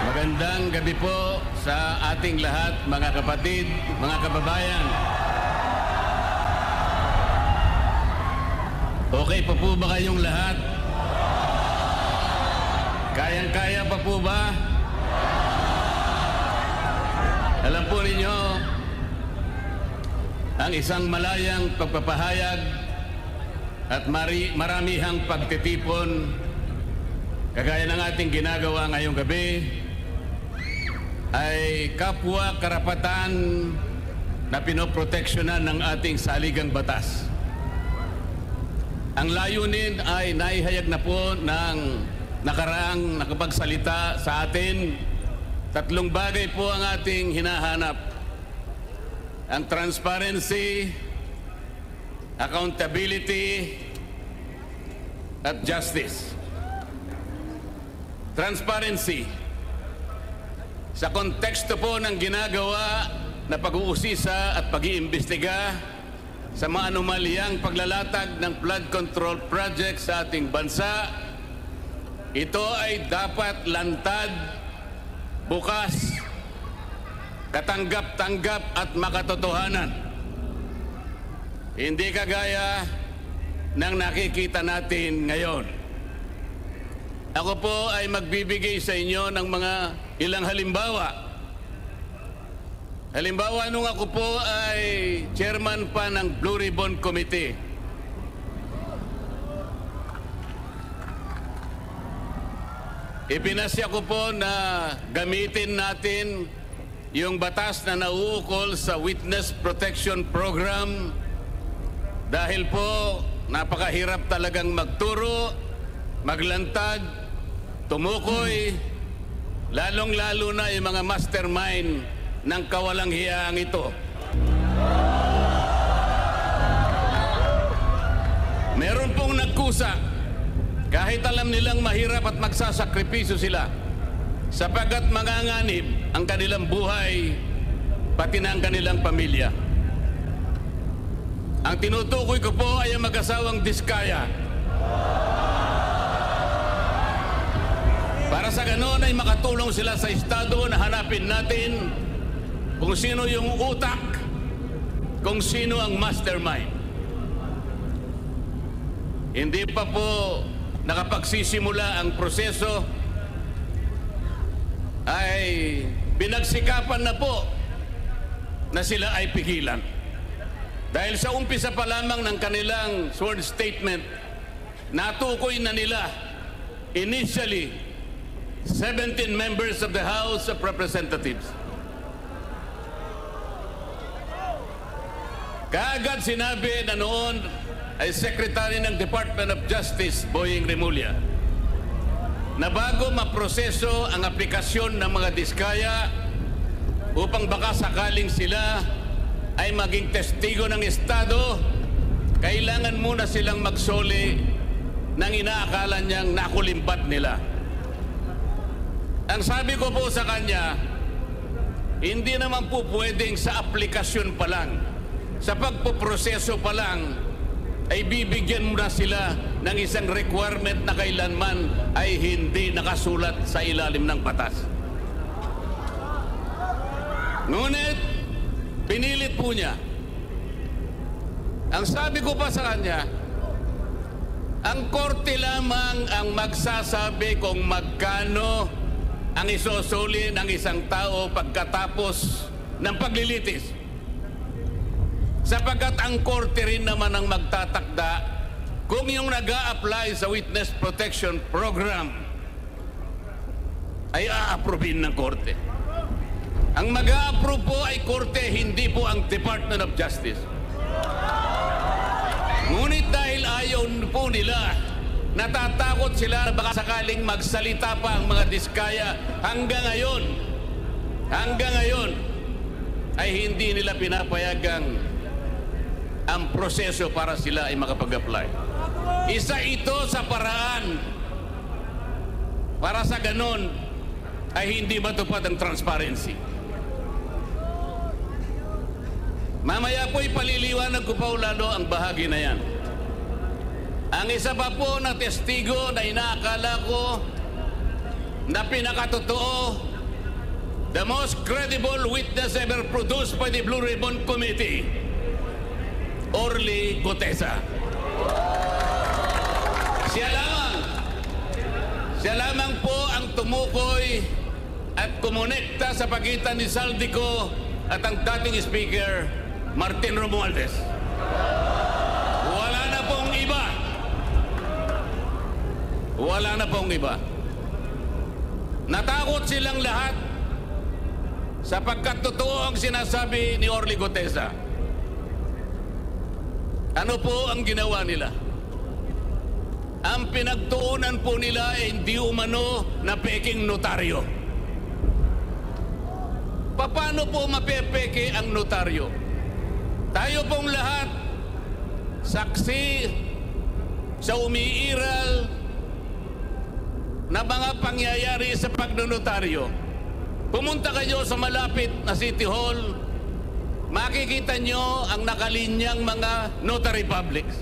Magandang gabi po sa ating lahat, mga kapatid, mga kababayan. Okay pa po ba kayong lahat? Kayang-kaya pa po ba? Alam po ninyo, ang isang malayang pagpapahayag at maramihang pagtitipon, kagaya ng ating ginagawa ngayong gabi, ay kapwa karapatan na pinoproteksyonan ng ating saligang batas. Ang layunin ay naihayag na po ng nakaraang nakapagsalita sa atin. Tatlong bagay po ang ating hinahanap: ang transparency, accountability, at justice. Transparency. Sa konteksto po ng ginagawa na pag-uusisa at pag-iimbestiga sa mga anomalyang paglalatag ng flood control project sa ating bansa, ito ay dapat lantad, bukas, katanggap-tanggap at makatotohanan. Hindi kagaya ng nakikita natin ngayon. Ako po ay magbibigay sa inyo ng mga ilang halimbawa. Halimbawa, nung ako po ay chairman pa ng Blue Ribbon Committee, ipinasya ko po na gamitin natin yung batas na nauukol sa Witness Protection Program dahil po napakahirap talagang magturo, maglantad, tumukoy, lalong-lalo na yung mga mastermind ng kawalang-hiyaang ito. Meron pong nagkusa kahit alam nilang mahirap at magsasakripisyo sila sapagkat manganganib ang kanilang buhay pati na ang kanilang pamilya. Ang tinutukoy ko po ay ang mag-asawang Diskaya. Para sa ganon ay makatulong sila sa Estado na hanapin natin kung sino yung utak, kung sino ang mastermind. Hindi pa po nakapagsisimula ang proseso, ay pinagsikapan na po na sila ay pigilan. Dahil sa umpisa pa lamang ng kanilang sworn statement, natukoy na nila initially 17 members of the House of Representatives. Kaagad sinabi na noon ay Secretary ng Department of Justice, Boying Remulla, na bago maproseso ang aplikasyon ng mga Diskaya upang baka sakaling sila ay maging testigo ng Estado, kailangan muna silang magsoli ng inaakala niyang nakulimbat nila. Ang sabi ko po sa kanya, hindi naman po pwedeng sa aplikasyon pa lang, sa pagpoproseso pa lang, ay bibigyan mo na sila ng isang requirement na kailanman ay hindi nakasulat sa ilalim ng batas. Ngunit, pinilit po niya. Ang sabi ko pa sa kanya, ang korte lamang ang magsasabi kung magkano ang isusuli ng isang tao pagkatapos ng paglilitis. Sapagkat ang korte rin naman ang magtatakda kung yung nag-a-apply sa Witness Protection Program ay a-approvein ng korte. Ang mag-a-approve po ay korte, hindi po ang Department of Justice. Ngunit dahil ayaw po nila, natatakot sila na baka sakaling magsalita pa ang mga Diskaya, hanggang ngayon ay hindi nila pinapayagang ang proseso para sila ay makapag-apply. Isa ito sa paraan para sa ganon ay hindi matupad ang transparency. Mamaya po ipaliliwanag ko pa lalo ang bahagi na yan. Ang isa pa po na testigo na inaakala ko na pinakatotoo the most credible witness ever produced by the Blue Ribbon Committee, Orly Gutesa. Siya lamang po ang tumukoy at kumonekta sa pagitan ni Saldico at ang dating Speaker, Martin Romualdez. Wala na pong iba. Wala na pong iba. Natakot silang lahat sapagkat totoo ang sinasabi ni Orly Gutesa. Ano po ang ginawa nila? Ang pinagtuunan po nila ay hindi umano na peking notaryo. Paano po mapepeke ang notaryo? Tayo pong lahat, saksi sa umiiral na mga pangyayari sa pagnonotaryo. Pumunta kayo sa malapit na City Hall, makikita nyo ang nakalinyang mga notary publics.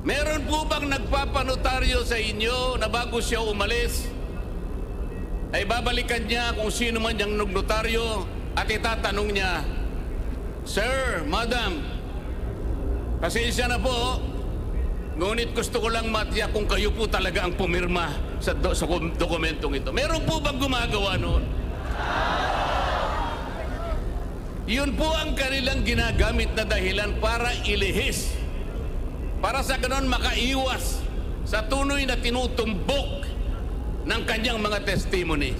Meron po bang nagpapanotaryo sa inyo na bago siya umalis, ay babalikan niya kung sino man yung notaryo at itatanong niya, "Sir, Madam, pasensya na po, ngunit gusto ko lang matiyak kung kayo po talaga ang pumirma sa dokumentong ito." Meron po bang gumagawa noon? Yun po ang kanilang ginagamit na dahilan para ilihis, para sa ganon makaiwas sa tunoy na tinutumbok ng kanyang mga testimonies.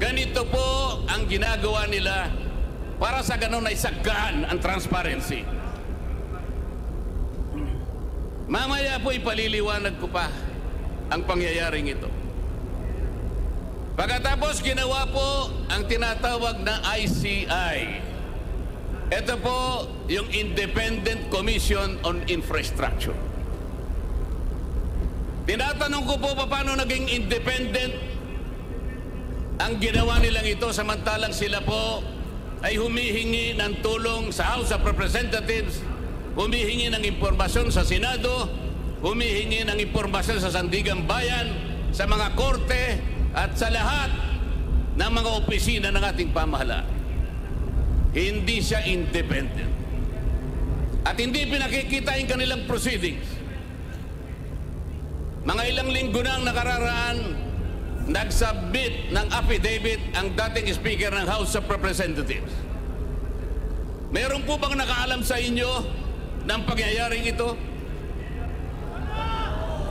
Ganito po ang ginagawa nila para sa ganon ay saggaan ang transparency. Mamaya po ipaliliwanag ko pa ang pangyayaring ito. Pagkatapos ginawa po ang tinatawag na ICI. Ito po yung Independent Commission on Infrastructure. Tinatanong ko po paano naging independent ang ginawa nilang ito samantalang sila po ay humihingi ng tulong sa House of Representatives, humihingi ng impormasyon sa Senado, humihingi ng impormasyon sa Sandigang Bayan, sa mga korte at sa lahat ng mga opisina ng ating pamahalaan. Hindi siya independent. At hindi pinakikita yung kanilang proceedings. Mga ilang linggo nang nakararaan, nagsubmit ng affidavit ang dating Speaker ng House of Representatives. Meron po bang nakaalam sa inyo ng pangyayaring ito?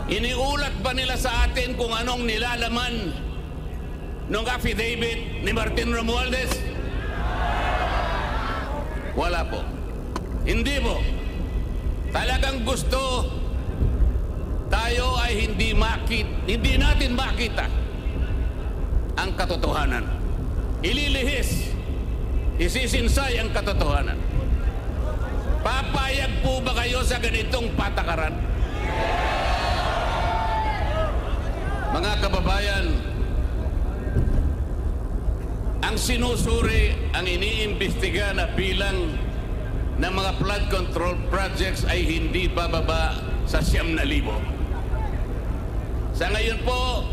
Iniulat ba nila sa atin kung anong nilalaman ng affidavit ni Martin Romualdez? Wala po. Hindi po. Talagang gusto tayo ay hindi natin makita ang katotohanan. Ililihis, isisinsay ang katotohanan. Papayag po ba kayo sa ganitong patakaran? Mga kababayan, ang sinusuri, ang iniimbestiga na bilang ng mga flood control projects ay hindi bababa sa 9,000. Sa ngayon po,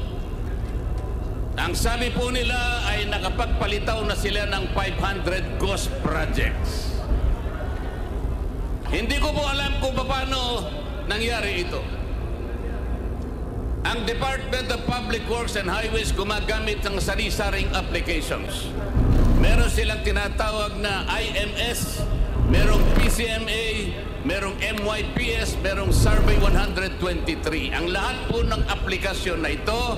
ang sabi po nila ay nakapagpalitaw na sila ng 500 ghost projects. Hindi ko po alam kung paano nangyari ito. Ang Department of Public Works and Highways gumagamit ng sari-saring applications. Meron silang tinatawag na IMS, merong PCMA, merong MYPS, merong Survey 123. Ang lahat po ng aplikasyon na ito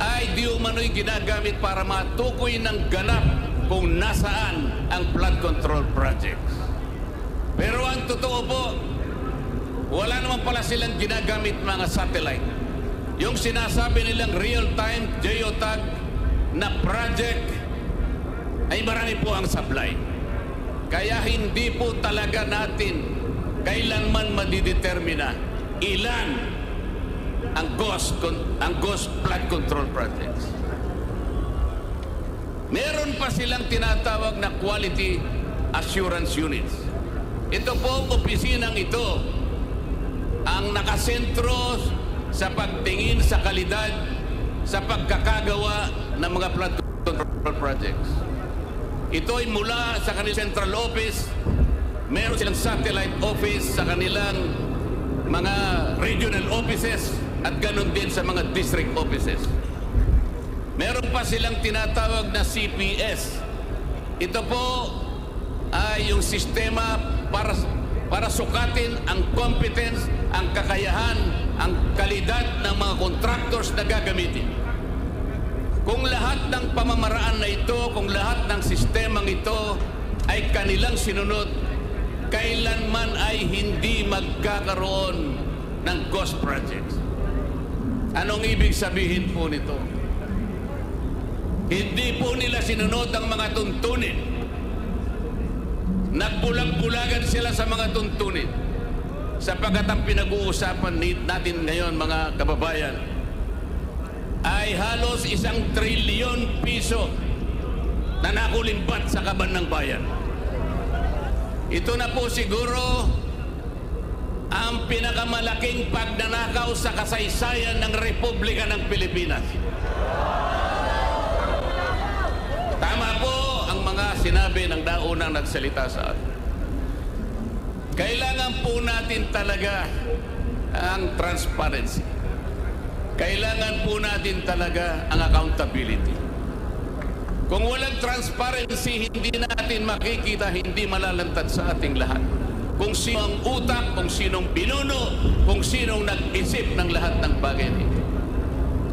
ay di umano'y ginagamit para matukoy ng ganap kung nasaan ang flood control projects. Pero ang totoo po, wala naman pala silang ginagamit mga satellite. Yung sinasabi nilang real-time geotag na project ay marami po ang supply. Kaya hindi po talaga natin kailanman madidetermina ilan ang ghost flood control projects. Meron pa silang tinatawag na quality assurance units. Ito po, opisinang ito ang nakasentro sa pagtingin sa kalidad sa pagkakagawa ng mga flood control projects. Ito ay mula sa kanilang central office, meron silang satellite office sa kanilang mga regional offices at ganun din sa mga district offices. Meron pa silang tinatawag na CPS. Ito po ay yung sistema para sukatin ang competence, ang kakayahan, ang kalidad ng mga contractors na gagamitin. Kung lahat ng pamamaraan na ito, kung lahat ng sistemang ito ay kanilang sinunod, kailanman ay hindi magkakaroon ng ghost projects. Anong ibig sabihin po nito? Hindi po nila sinunod ang mga tuntunin. Nagbulag-bulagan sila sa mga tuntunin. Sapagkat ang pinag-uusapan natin ngayon, mga kababayan, ay halos 1 trilyon piso na nakulimbat sa kaban ng bayan. Ito na po siguro ang pinakamalaking pagnanakaw sa kasaysayan ng Republika ng Pilipinas. Tama po ang mga sinabi ng naunang nagsalita sa atin. Kailangan po natin talaga ang transparency. Kailangan po natin talaga ang accountability. Kung walang transparency, hindi natin makikita, hindi malalantad sa ating lahat. Kung sino ang utak, kung sinong binuno, kung sinong nag-isip ng lahat ng bagay nito.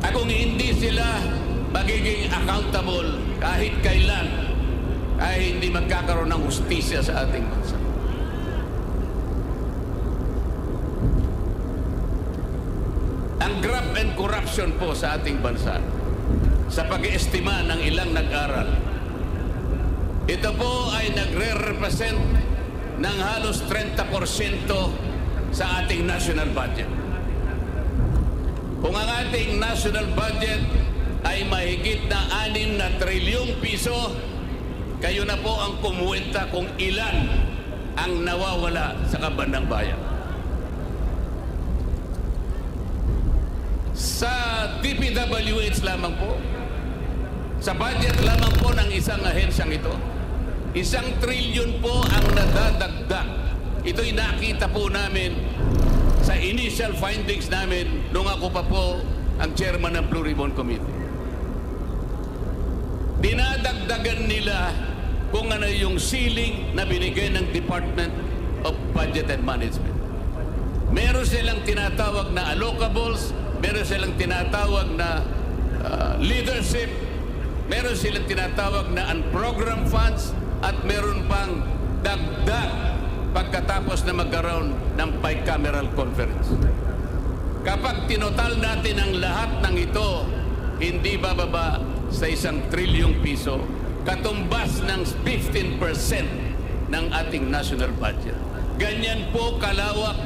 At kung hindi sila magiging accountable kahit kailan, ay hindi magkakaroon ng hustisya sa ating bansa. Ang graft and corruption po sa ating bansa, sa pag-iestima ng ilang nag-aral, ito po ay nagre-represent ng halos 30% sa ating national budget. Kung ang ating national budget ay mahigit na 6 na trilyong piso, kayo na po ang kumuwenta kung ilan ang nawawala sa kaban ng bayan. Sa DPWH lamang po, sa budget lamang po ng isang ahensyang ito, 1 trilyon po ang nadadagdag. Ito'y nakita po namin sa initial findings namin nung ako pa po ang chairman ng Blue Ribbon Committee. Dinadagdagan nila kung ano yung ceiling na binigay ng Department of Budget and Management. Meron silang tinatawag na allocables, meron silang tinatawag na leadership, meron silang tinatawag na unprogrammed funds, at meron pang dagdag pagkatapos na magkaroon ng bicameral conference. Kapag tinotal natin ang lahat ng ito, hindi bababa sa 1 trilyong piso, katumbas ng 15% ng ating national budget. Ganyan po kalawak,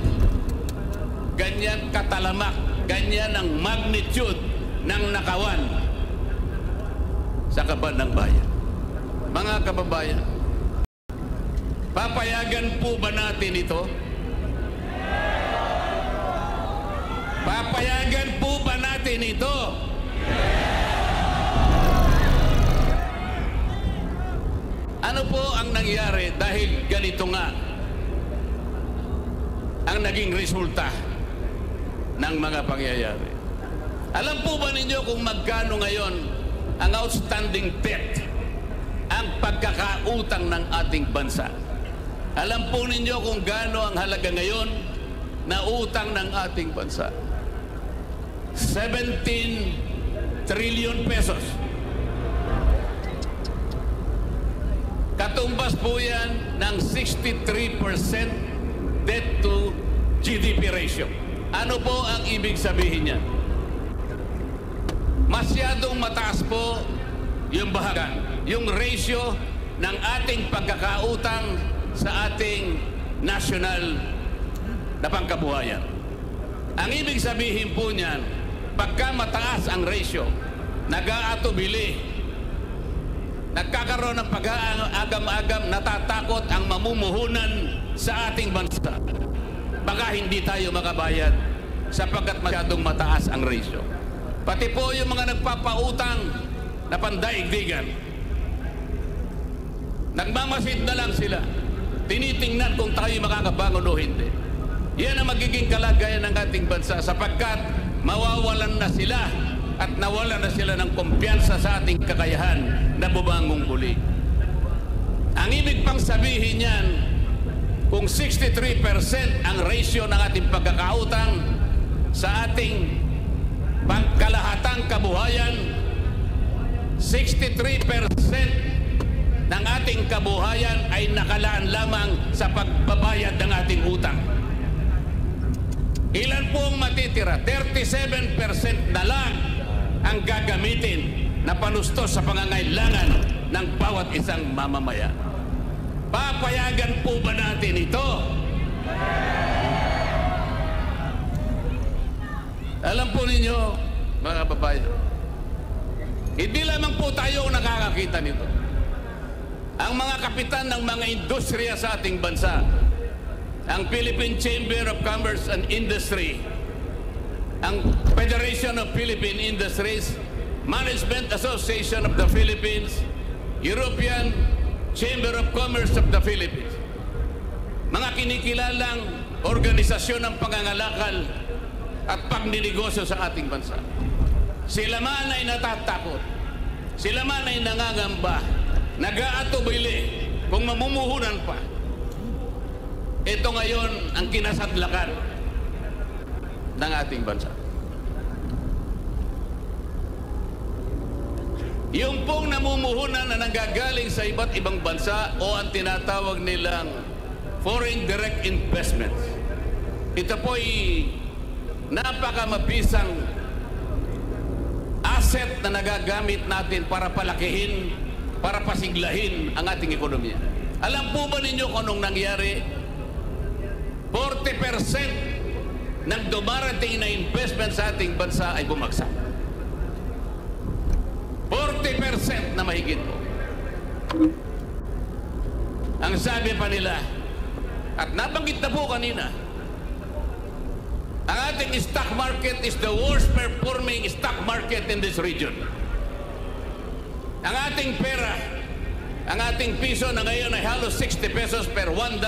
ganyan katalamak, ganyan ang magnitude ng nakawan sa kaban ng bayan. Mga kababayan, papayagan po ba natin ito? Papayagan po ba natin ito? Ano po ang nangyari dahil ganito nga ang naging resulta ng mga pangyayari? Alam po ba ninyo kung magkano ngayon ang outstanding debt, ang pagkakautang ng ating bansa? Alam po ninyo kung gaano ang halaga ngayon na utang ng ating bansa? 17 trillion pesos. Katumbas po yan ng 63% debt to GDP ratio. Ano po ang ibig sabihin niyan? Masyadong mataas po yung bahagan, yung ratio ng ating pagkakautang sa ating national na pangkabuhayan. Ang ibig sabihin po niyan, pagka mataas ang ratio, nag-aatubili, nagkakaroon ng pag-aagam-agam, natatakot ang mamumuhunan sa ating bansa. Baka hindi tayo makabayad sapagkat masyadong mataas ang ratio. pati po yung mga nagpapautang na pandaigdigan. Nagmamasid na lang sila. Tinitingnan kung tayo makakabangon o hindi. Yan ang magiging kalagayan ng ating bansa sapagkat mawawalan na sila at nawalan na sila ng kumpiyansa sa ating kakayahan na bumangong muli. Ang ibig pang sabihin yan, kung 63% ang ratio ng ating pagkakautang sa ating pangkalahatang kabuhayan, 63% ng ating kabuhayan ay nakalaan lamang sa pagbabayad ng ating utang. Ilan po ang matitira? 37% na lang ang gagamitin na panustos sa pangangailangan ng bawat isang mamamayan. Papayagan po ba natin ito? Alam po ninyo, mga kababayan, hindi lamang po tayo nakakakita nito. Ang mga kapitan ng mga industriya sa ating bansa, ang Philippine Chamber of Commerce and Industry, ang Federation of Philippine Industries, Management Association of the Philippines, European Chamber of Commerce of the Philippines, mga kinikilalang organisasyon ng pangangalakal at pagninegosyo sa ating bansa. Sila man ay natatakot, sila man ay nangangamba, nag-aatubili kung mamumuhunan pa. Ito ngayon ang kinasadlakan ng ating bansa. Yung pong namumuhunan na nanggagaling sa iba't ibang bansa o ang tinatawag nilang foreign direct investments. Ito po ay napakamabisang asset na nagagamit natin para palakihin, para pasiglahin ang ating ekonomiya. Alam po ba ninyo kung anong nangyari? 40% ng dumarating na investment sa ating bansa ay bumagsak. 40% na mahigit po. Ang sabi pa nila, at nabanggit na po kanina, ang ating stock market is the worst performing stock market in this region. Ang ating pera, ang ating piso na ngayon ay halos 60 pesos per $1.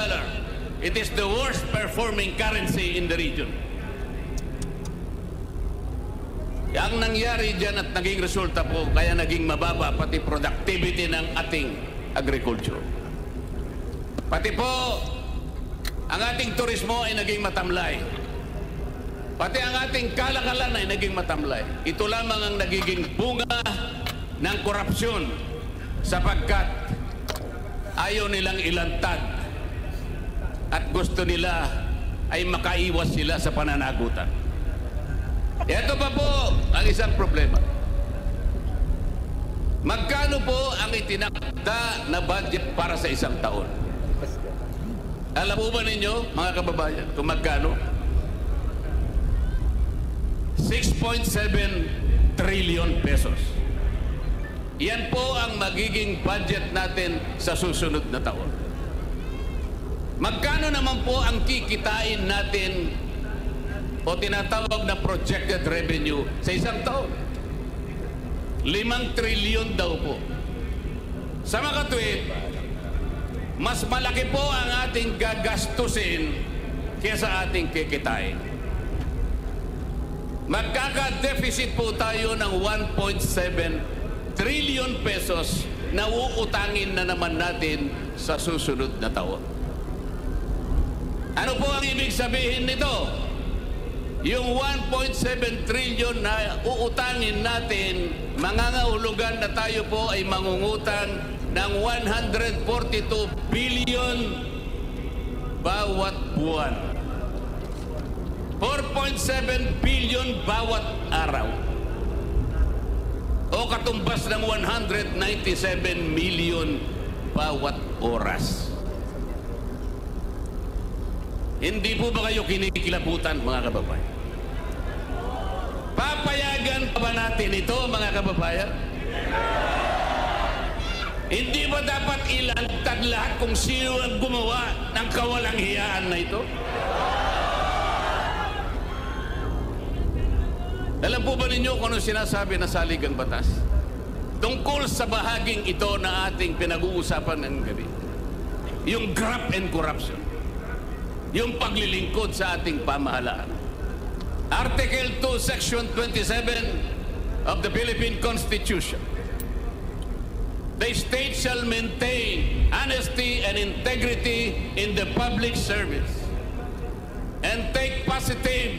It is the worst performing currency in the region. Ang nangyari dyan at naging resulta po, kaya naging mababa pati productivity ng ating agriculture. Pati po, ang ating turismo ay naging matamlay. Pati ang ating kalakalan ay naging matamlay. Ito lamang ang nagiging bunga ng korupsyon sapagkat ayaw nilang ilantad at gusto nila ay makaiwas sila sa pananagutan. Ito pa po ang isang problema. Magkano po ang itinakda na budget para sa isang taon? Alam po ba ninyo, mga kababayan, kung magkano? 6.7 trillion pesos. Yan po ang magiging budget natin sa susunod na taon. Magkano naman po ang kikitain natin o tinatawag na projected revenue sa isang taon? 5 trillion daw po. Sa makatuwid, mas malaki po ang ating gagastusin kaysa ating kikitain. Magkaka-deficit po tayo ng 1.7 trillion pesos na uutangin na naman natin sa susunod na taon. Ano po ang ibig sabihin nito? Yung 1.7 trillion na uutangin natin, mangangahulugan na tayo po ay mangungutang ng 142 billion bawat buwan. 4.7 billion bawat araw. O katumbas ng 197 million bawat oras. Hindi po ba kayo kinikilabutan, mga kababayan? Papayagan pa ba natin ito, mga kababayan? Hindi ba dapat ilantad lahat kung sino ang gumawa ng kawalang-hiyaan na ito? Alam po ba ninyo kung ano sinasabi na saligang batas? Tungkol sa bahaging ito na ating pinag-uusapan ng gabi. Yung graft and corruption. Yung paglilingkod sa ating pamahalaan. Article 2, Section 27 of the Philippine Constitution. The state shall maintain honesty and integrity in the public service and take positive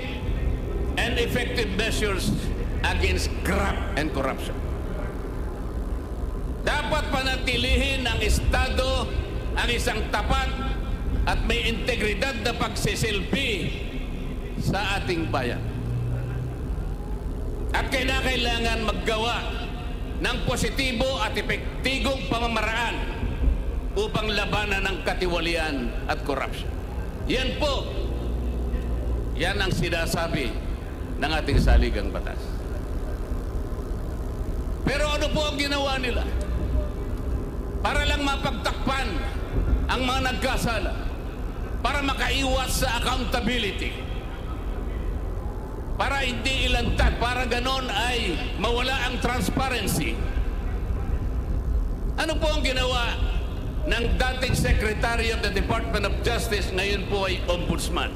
and effective measures against graft and corruption. Dapat panatilihin ng Estado ang isang tapat at may integridad na pagsisilbi sa ating bayan. At kailangan maggawa ng positibo at epektigong pamamaraan upang labanan ng katiwalian at corruption. Yan po, yan ang sinasabi ng ating saligang batas. Pero ano po ang ginawa nila? Para lang mapagtakpan ang mga nagkasala, para makaiwas sa accountability, para hindi ilantad, para ganon ay mawala ang transparency. Ano po ang ginawa ng dating Secretary of the Department of Justice, ngayon po ay Ombudsman,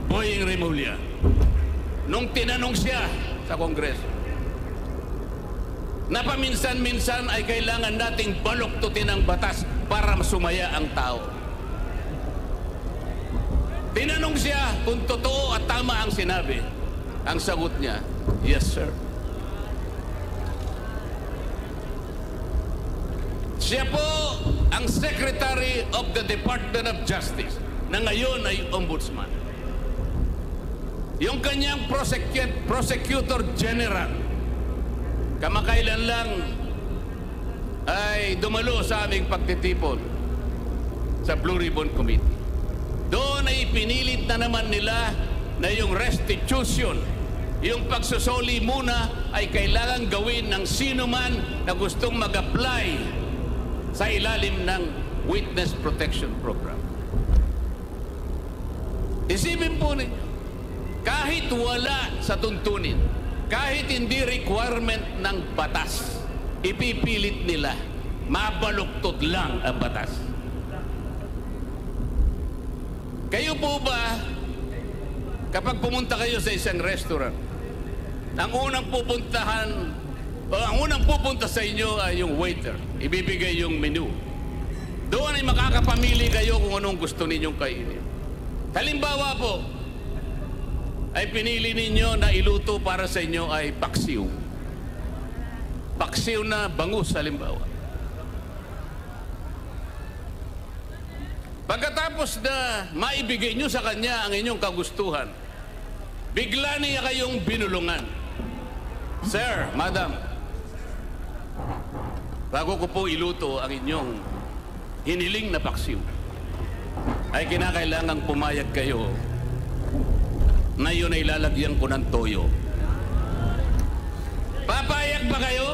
Boying Remulla, nung tinanong siya sa Kongreso na paminsan-minsan ay kailangan nating baluktutin ang batas para masumaya ang tao. Tinanong siya kung totoo at tama ang sinabi. Ang sagot niya, yes sir. Siya po ang Secretary of the Department of Justice na ngayon ay Ombudsman. Yung kanyang Prosecutor General, kamakailan lang ay dumalo sa aming pagtitipon sa Blue Ribbon Committee. Doon ay pinilit na naman nila na yung restitution, yung pagsusoli muna ay kailangan gawin ng sino man na gustong mag-apply sa ilalim ng Witness Protection Program. Isipin po ninyo, kahit wala sa tuntunin, kahit hindi requirement ng batas, ipipilit nila, mabaluktot lang ang batas. Kayo po ba, kapag pumunta kayo sa isang restaurant, ang unang pupunta sa inyo ay yung waiter, ibibigay yung menu. Doon ay makakapamili kayo kung anong gusto ninyong kainin. Halimbawa po, ay pinili ninyo na iluto para sa inyo ay paksiw. Paksiw na bangus, halimbawa. Pagkatapos na maibigay nyo sa kanya ang inyong kagustuhan, bigla niya kayong binulungan. Sir, madam, bago ko po iluto ang inyong hiniling na paksiw, ay kinakailangang pumayag kayo na yun ay lalagyan ko ng toyo. Papayag ba kayo?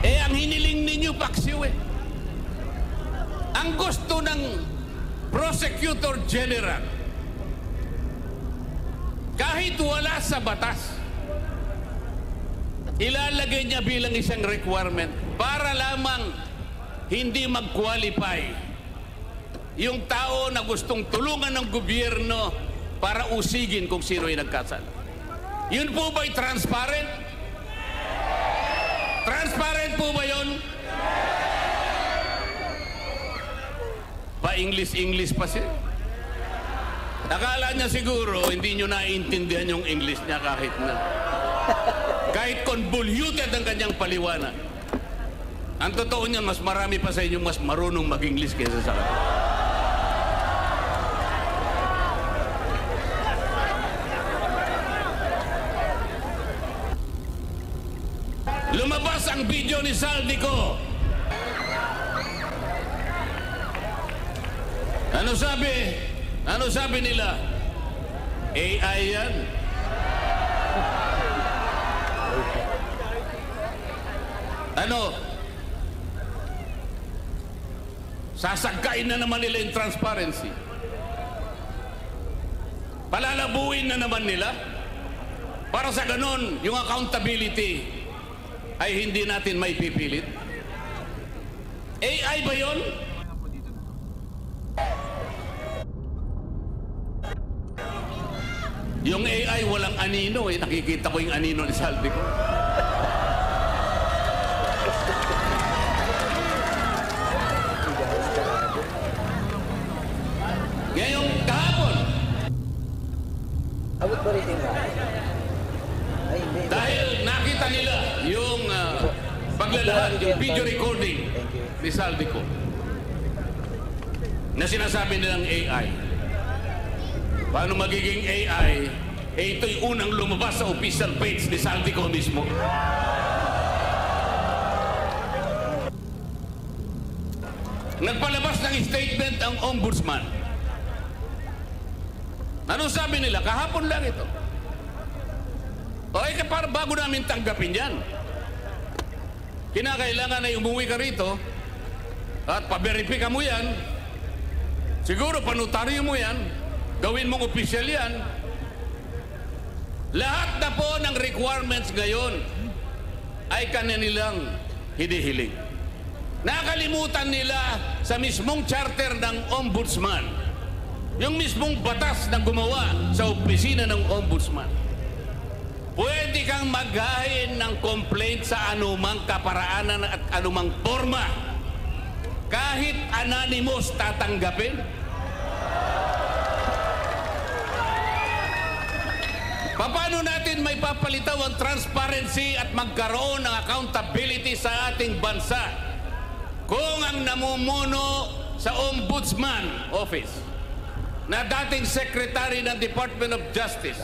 Eh, ang hiniling ninyo paksiw eh. Ang gusto ng Prosecutor General, kahit wala sa batas, ilalagay niya bilang isang requirement para lamang hindi mag-qualify yung tao na gustong tulungan ng gobyerno para usigin kung sino ay nagkasala. Yun po ba'y transparent? Transparent po ba yun? Pa-English pa siya. Akala niya siguro hindi nyo naiintindihan yung English niya kahit na. Kahit convoluted ang kanyang paliwanag. Ang totoo niya, mas marami pa sa inyo mas marunong mag-English kaysa sa kanya. Lumabas ang video ni Saldico. Ano sabi? Ano sabi nila? AI yan? Ano? Sasagkain na naman nila yung transparency. Palalabuin na naman nila. Para sa ganon, yung accountability ay hindi natin may pipilit. AI ba yun? Yung AI walang anino eh. Nakikita ko yung anino ni Saldi ko. Ngayong kahapon, abot ba rin yung ay, hindi. dahil nakita nila yung paglalahad, yung video recording ni Saldi ko na sinasabi nilang AI. Paano magiging AI? Eh ito'y unang lumabas sa official page ni Saldi ko mismo. Nagpalabas ng statement ang ombudsman. Anong sabi nila? Kahapon lang ito. O eh, para bago namin tanggapin yan, kinakailangan ay umuwi ka rito at paberipika mo yan. Siguro panutaryo mo yan, gawin mong opisyal yan. Lahat na po ng requirements ngayon ay kanilang hinihiling. Nakalimutan nila sa mismong charter ng ombudsman, yung mismong batas na gumawa sa opisina ng ombudsman. Pwede kang maghain ng complaint sa anumang kaparaanan at anumang forma. Kahit anonymous tatanggapin. Paano natin may papalitaw ang transparency at magkaroon ng accountability sa ating bansa kung ang namumuno sa Ombudsman Office na dating Secretary ng Department of Justice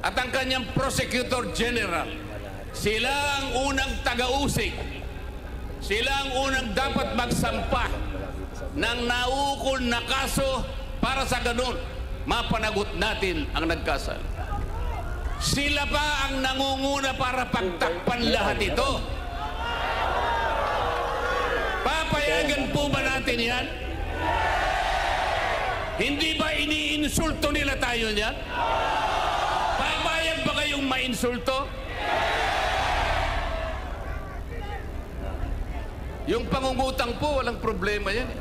at ang kanyang Prosecutor General, sila ang unang taga-usig, sila ang unang dapat magsampa ng naukol na kaso para sa ganun mapanagot natin ang nagkasala. Sila pa ang nangunguna para pagtakpan lahat ito. Papayagan po ba natin yan? Hindi ba iniinsulto nila tayo niyan? Papayag ba kayong mainsulto? Yung pangungutang po, walang problema yan.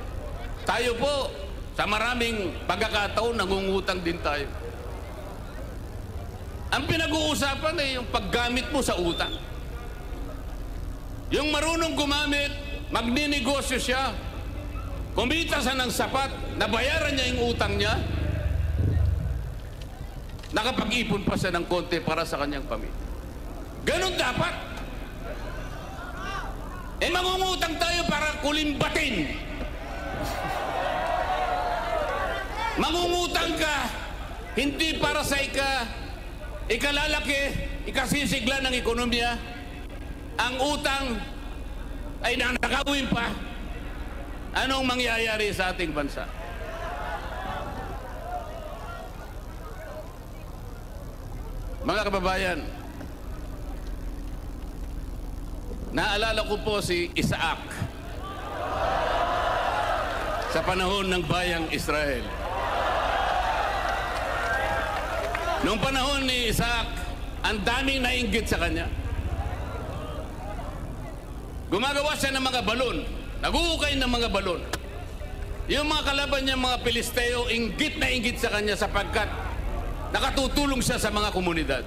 Tayo po, sa maraming pagkakataon, nangungutang din tayo. Ang pinag-uusapan ay yung paggamit mo sa utang. Yung marunong gumamit, magninegosyo siya, kumita siya ng sapat, nabayaran niya yung utang niya, nakapag-ipon pa siya ng konti para sa kanyang pamilya. Ganon dapat. Eh mangungutang tayo para kulimbatin. Mangungutang ka, hindi para sa ikalalaki, ikasisigla ng ekonomiya. Ang utang ay nanakawin pa. Anong mangyayari sa ating bansa? Mga kababayan, naalala ko po si Isaac sa panahon ng bayang Israel. Noong panahon ni Isaac, ang daming nainggit sa kanya. Gumagawa siya ng mga balon, naguhukay ng mga balon. Yung mga kalaban niya, mga Pilisteo, inggit na inggit sa kanya sapagkat nakatutulong siya sa mga komunidad.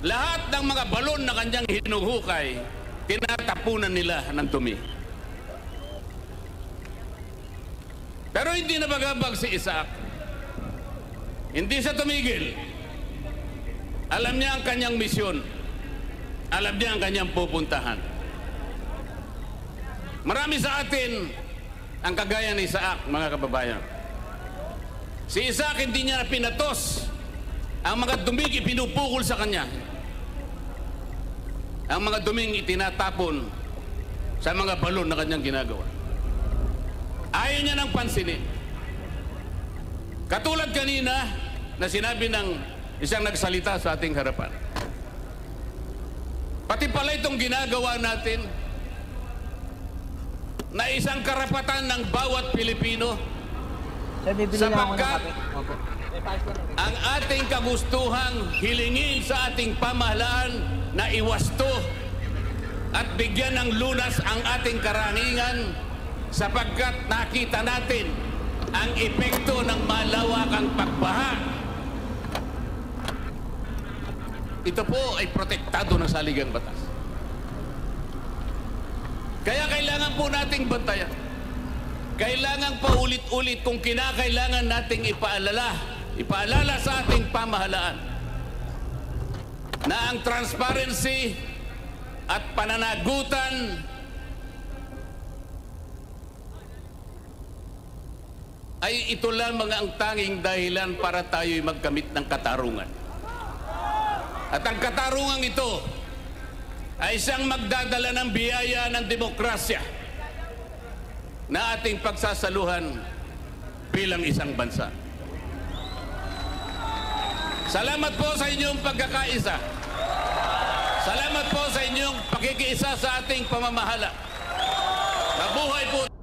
Lahat ng mga balon na kanyang hinuhukay, tinatapunan nila ng dumi. Pero hindi nabagabag si Isaac. Hindi siya tumigil. Alam niya ang kanyang misyon. Alam niya ang kanyang pupuntahan. Marami sa atin ang kagaya ni Isaac, mga kababayan. Si Isaac hindi niya pinatos ang mga duming ipinupukol sa kanya. Ang mga duming itinatapon sa mga balon na kanyang ginagawa. Ayaw niya nang pansinin. Katulad kanina na sinabi ng isang nagsalita sa ating harapan. Pati pala itong ginagawa natin na isang karapatan ng bawat Pilipino Sir, bibili lang ako ng sapagkat kape. Opo. ang ating kagustuhang hilingin sa ating pamahalaan na iwasto at bigyan ng lunas ang ating karangingan sapagkat nakita natin ang epekto ng malawakang pagbaha. Ito po ay protektado ng saligang batas. Kaya kailangan po nating bantayan. Kailangan pa ulit-ulit kung kinakailangan nating ipaalala sa ating pamahalaan na ang transparency at pananagutan ay ito lamang ang tanging dahilan para tayo'y magkamit ng katarungan. At ang katarungan ito ay siyang magdadala ng biyaya ng demokrasya na ating pagsasaluhan bilang isang bansa. Salamat po sa inyong pagkakaisa. Salamat po sa inyong pakikiisa sa ating pamamahala. Mabuhay po!